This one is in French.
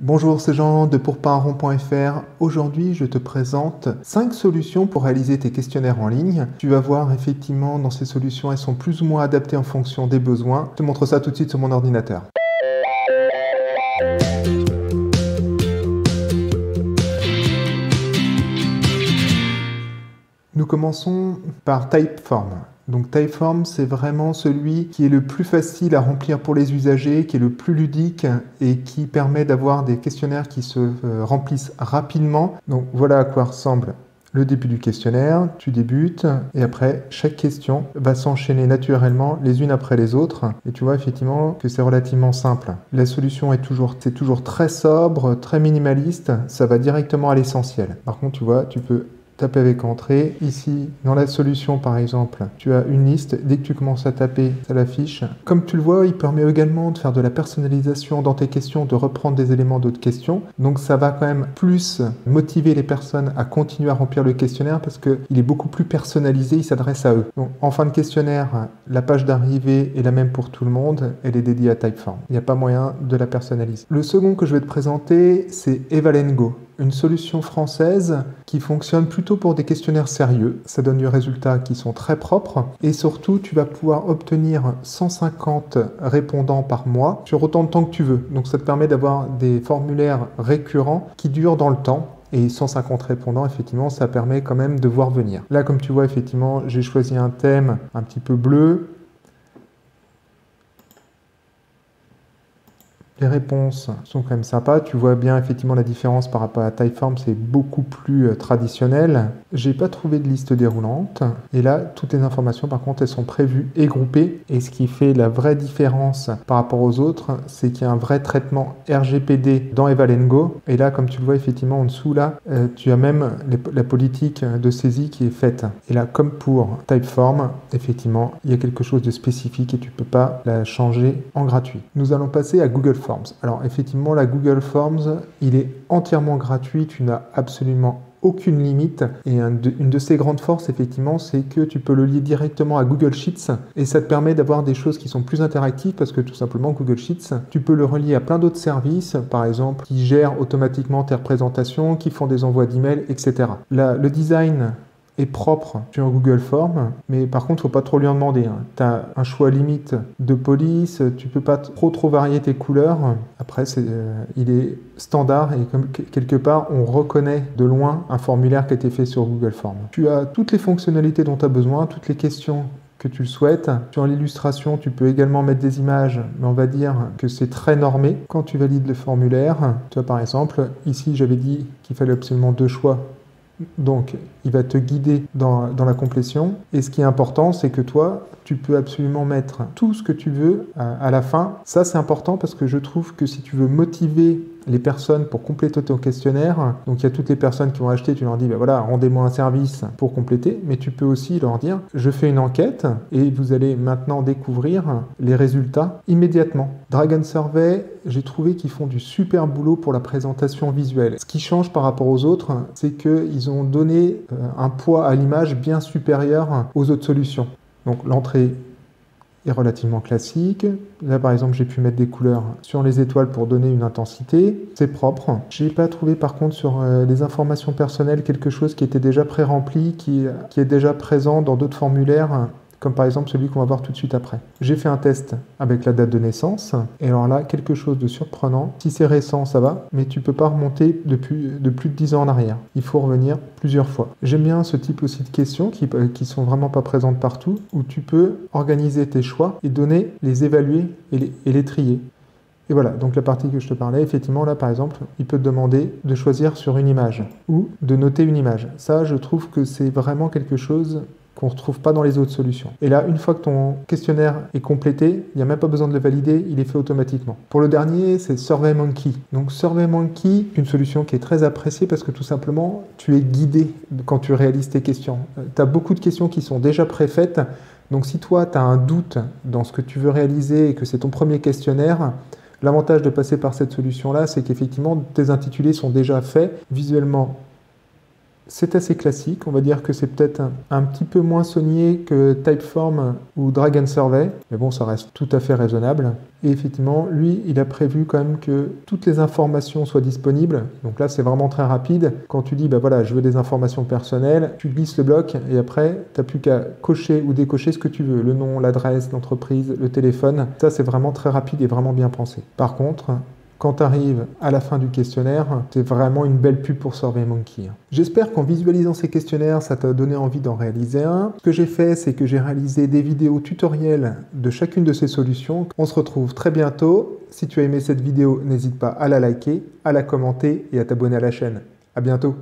Bonjour, c'est Jean de pourpainrond.fr. Aujourd'hui, je te présente 5 solutions pour réaliser tes questionnaires en ligne. Tu vas voir effectivement dans ces solutions, elles sont plus ou moins adaptées en fonction des besoins. Je te montre ça tout de suite sur mon ordinateur. Nous commençons par Typeform. Donc Typeform, c'est vraiment celui qui est le plus facile à remplir pour les usagers, qui est le plus ludique et qui permet d'avoir des questionnaires qui se remplissent rapidement. Donc voilà à quoi ressemble le début du questionnaire. Tu débutes et après, chaque question va s'enchaîner naturellement les unes après les autres. Et tu vois effectivement que c'est relativement simple. La solution est toujours très sobre, très minimaliste. Ça va directement à l'essentiel. Par contre, tu vois, tu peux taper avec entrée. Ici, dans la solution par exemple, tu as une liste. Dès que tu commences à taper, ça l'affiche. Comme tu le vois, il permet également de faire de la personnalisation dans tes questions, de reprendre des éléments d'autres questions. Donc ça va quand même plus motiver les personnes à continuer à remplir le questionnaire parce qu'il est beaucoup plus personnalisé, il s'adresse à eux. Donc en fin de questionnaire, la page d'arrivée est la même pour tout le monde, elle est dédiée à Typeform. Il n'y a pas moyen de la personnaliser. Le second que je vais te présenter, c'est Evalengo. Une solution française qui fonctionne plutôt pour des questionnaires sérieux. Ça donne des résultats qui sont très propres et surtout tu vas pouvoir obtenir 150 répondants par mois sur autant de temps que tu veux. Donc ça te permet d'avoir des formulaires récurrents qui durent dans le temps. Et 150 répondants, effectivement, ça permet quand même de voir venir. Là, comme tu vois, effectivement, j'ai choisi un thème un petit peu bleu. Les réponses sont quand même sympas. Tu vois bien effectivement la différence par rapport à Typeform, c'est beaucoup plus traditionnel. J'ai pas trouvé de liste déroulante. Et là, toutes les informations, par contre, elles sont prévues et groupées. Et ce qui fait la vraie différence par rapport aux autres, c'est qu'il y a un vrai traitement RGPD dans Evalengo. Et là, comme tu le vois effectivement en dessous, là, tu as même la politique de saisie qui est faite. Et là, comme pour Typeform, effectivement, il y a quelque chose de spécifique et tu peux pas la changer en gratuit. Nous allons passer à Google Forms. Alors effectivement, la Google Forms, il est entièrement gratuit, tu n'as absolument aucune limite et une de ses grandes forces effectivement c'est que tu peux le lier directement à Google Sheets et ça te permet d'avoir des choses qui sont plus interactives parce que tout simplement Google Sheets tu peux le relier à plein d'autres services par exemple qui gèrent automatiquement tes représentations, qui font des envois d'emails, etc. Là, le design est propre sur Google Forms, mais par contre, il ne faut pas trop lui en demander. Tu as un choix limite de police, tu ne peux pas trop varier tes couleurs. Après, il est standard et comme quelque part, on reconnaît de loin un formulaire qui a été fait sur Google Forms. Tu as toutes les fonctionnalités dont tu as besoin, toutes les questions que tu le souhaites. Sur l'illustration, tu peux également mettre des images, mais on va dire que c'est très normé. Quand tu valides le formulaire, tu vois par exemple, ici j'avais dit qu'il fallait absolument 2 choix. Donc, il va te guider dans la complétion. Et ce qui est important, c'est que toi, tu peux absolument mettre tout ce que tu veux à la fin. Ça, c'est important parce que je trouve que si tu veux motiver les personnes pour compléter ton questionnaire, donc il y a toutes les personnes qui vont acheter, tu leur dis, ben voilà, rendez-moi un service pour compléter, mais tu peux aussi leur dire, je fais une enquête et vous allez maintenant découvrir les résultats immédiatement. Dragon Survey, j'ai trouvé qu'ils font du super boulot pour la présentation visuelle. Ce qui change par rapport aux autres, c'est qu'ils ont donné un poids à l'image bien supérieur aux autres solutions. Donc l'entrée est relativement classique. Là, par exemple, j'ai pu mettre des couleurs sur les étoiles pour donner une intensité. C'est propre. J'ai pas trouvé, par contre, sur les informations personnelles, quelque chose qui était déjà pré-rempli, qui est déjà présent dans d'autres formulaires, comme par exemple celui qu'on va voir tout de suite après. J'ai fait un test avec la date de naissance, et alors là, quelque chose de surprenant. Si c'est récent, ça va, mais tu peux pas remonter de plus de 10 ans en arrière. Il faut revenir plusieurs fois. J'aime bien ce type aussi de questions qui sont vraiment pas présentes partout, où tu peux organiser tes choix et les évaluer et les trier. Et voilà, donc la partie que je te parlais, effectivement, là, par exemple, il peut te demander de choisir sur une image ou de noter une image. Ça, je trouve que c'est vraiment quelque chose qu'on ne retrouve pas dans les autres solutions. Et là, une fois que ton questionnaire est complété, il n'y a même pas besoin de le valider, il est fait automatiquement. Pour le dernier, c'est SurveyMonkey. Donc SurveyMonkey, une solution qui est très appréciée parce que tout simplement, tu es guidé quand tu réalises tes questions. Tu as beaucoup de questions qui sont déjà préfaites. Donc si toi, tu as un doute dans ce que tu veux réaliser et que c'est ton premier questionnaire, l'avantage de passer par cette solution-là, c'est qu'effectivement, tes intitulés sont déjà faits visuellement. C'est assez classique, on va dire que c'est peut-être un petit peu moins soigné que Typeform ou Drag and Survey, mais bon, ça reste tout à fait raisonnable. Et effectivement, lui, il a prévu quand même que toutes les informations soient disponibles. Donc là, c'est vraiment très rapide. Quand tu dis, bah voilà, je veux des informations personnelles, tu glisses le bloc et après, tu n'as plus qu'à cocher ou décocher ce que tu veux. Le nom, l'adresse, l'entreprise, le téléphone. Ça, c'est vraiment très rapide et vraiment bien pensé. Par contre, quand tu arrives à la fin du questionnaire, c'est vraiment une belle pub pour SurveyMonkey. J'espère qu'en visualisant ces questionnaires, ça t'a donné envie d'en réaliser un. Ce que j'ai fait, c'est que j'ai réalisé des vidéos tutoriels de chacune de ces solutions. On se retrouve très bientôt. Si tu as aimé cette vidéo, n'hésite pas à la liker, à la commenter et à t'abonner à la chaîne. À bientôt.